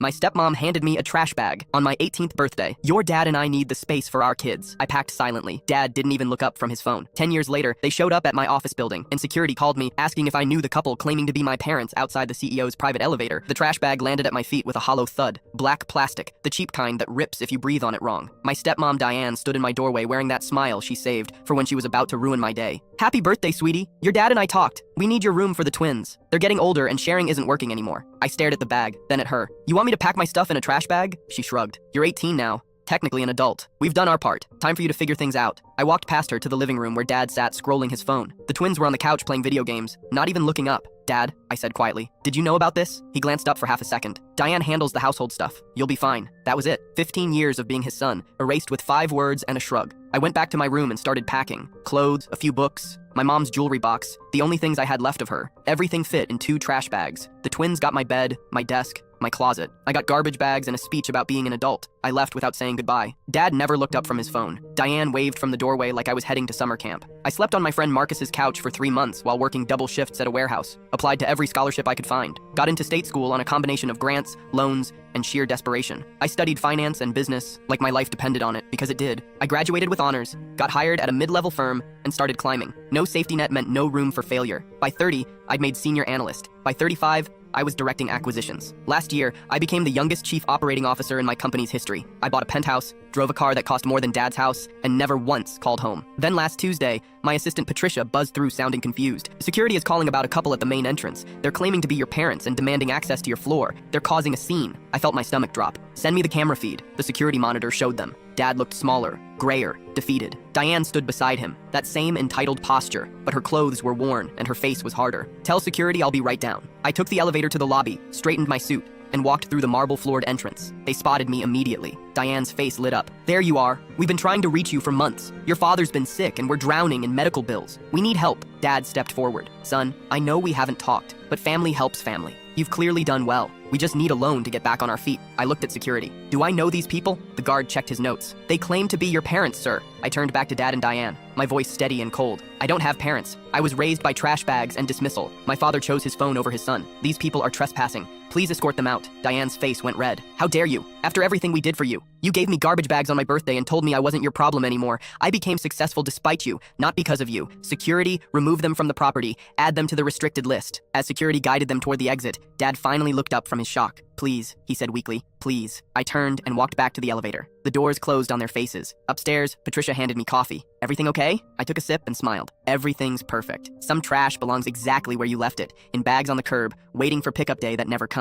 My stepmom handed me a trash bag on my 18th birthday. Your dad and I need the space for our kids. I packed silently. Dad didn't even look up from his phone. 10 years later, they showed up at my office building, and security called me, asking if I knew the couple claiming to be my parents outside the CEO's private elevator. The trash bag landed at my feet with a hollow thud. Black plastic, the cheap kind that rips if you breathe on it wrong. My stepmom Diane stood in my doorway wearing that smile she saved for when she was about to ruin my day. Happy birthday, sweetie. Your dad and I talked. We need your room for the twins. They're getting older and sharing isn't working anymore. I stared at the bag, then at her. You want me to pack my stuff in a trash bag? She shrugged. You're 18 now. Technically an adult. We've done our part. Time for you to figure things out. I walked past her to the living room where Dad sat scrolling his phone. The twins were on the couch playing video games, not even looking up. Dad, I said quietly, did you know about this? He glanced up for half a second. Diane handles the household stuff. You'll be fine. That was it. 15 years of being his son, erased with 5 words and a shrug. I went back to my room and started packing. Clothes, a few books, my mom's jewelry box, the only things I had left of her. Everything fit in 2 trash bags. The twins got my bed, my desk, my closet. I got garbage bags and a speech about being an adult. I left without saying goodbye. Dad never looked up from his phone. Diane waved from the doorway like I was heading to summer camp. I slept on my friend Marcus's couch for 3 months while working double shifts at a warehouse. Applied to every scholarship I could find. Got into state school on a combination of grants, loans, and sheer desperation. I studied finance and business like my life depended on it, because it did. I graduated with honors, got hired at a mid-level firm, and started climbing. No safety net meant no room for failure. By 30, I'd made senior analyst. By 35, I was directing acquisitions. Last year, I became the youngest chief operating officer in my company's history. I bought a penthouse, drove a car that cost more than Dad's house, and never once called home. Then last Tuesday, my assistant Patricia buzzed through sounding confused. Security is calling about a couple at the main entrance. They're claiming to be your parents and demanding access to your floor. They're causing a scene. I felt my stomach drop. Send me the camera feed. The security monitor showed them. Dad looked smaller, grayer, defeated. Diane stood beside him, that same entitled posture, but her clothes were worn and her face was harder. Tell security I'll be right down. I took the elevator to the lobby, straightened my suit, and walked through the marble-floored entrance. They spotted me immediately. Diane's face lit up. There you are. We've been trying to reach you for months. Your father's been sick and we're drowning in medical bills. We need help. Dad stepped forward. Son, I know we haven't talked, but family helps family. You've clearly done well. We just need a loan to get back on our feet. I looked at security. Do I know these people? The guard checked his notes. They claim to be your parents, sir. I turned back to Dad and Diane, my voice steady and cold. I don't have parents. I was raised by trash bags and dismissal. My father chose his phone over his son. These people are trespassing. Please escort them out. Diane's face went red. How dare you? After everything we did for you. You gave me garbage bags on my birthday and told me I wasn't your problem anymore. I became successful despite you, not because of you. Security, remove them from the property. Add them to the restricted list. As security guided them toward the exit, Dad finally looked up from his shock. Please, he said weakly. Please. I turned and walked back to the elevator. The doors closed on their faces. Upstairs, Patricia handed me coffee. Everything okay? I took a sip and smiled. Everything's perfect. Some trash belongs exactly where you left it, in bags on the curb, waiting for pickup day that never comes.